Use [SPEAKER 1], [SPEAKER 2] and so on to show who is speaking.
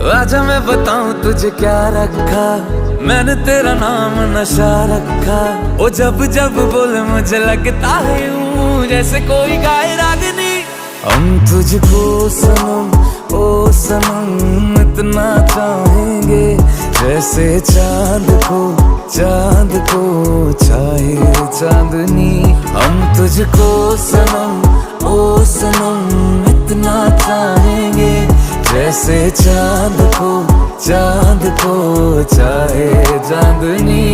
[SPEAKER 1] आजा मैं बताऊं तुझे क्या रखा, मैंने तेरा नाम नशा रखा। ओ जब जब बोले मुझे लगता है यूं जैसे कोई गाए रागनी। हम तुझको सनम ओ सनम इतना चाहेंगे, जैसे चांद को चाहे चांदनी। हम तुझको सनम ओ सनम इतना चाहेंगे, जैसे चांद को चाहे चांदनी।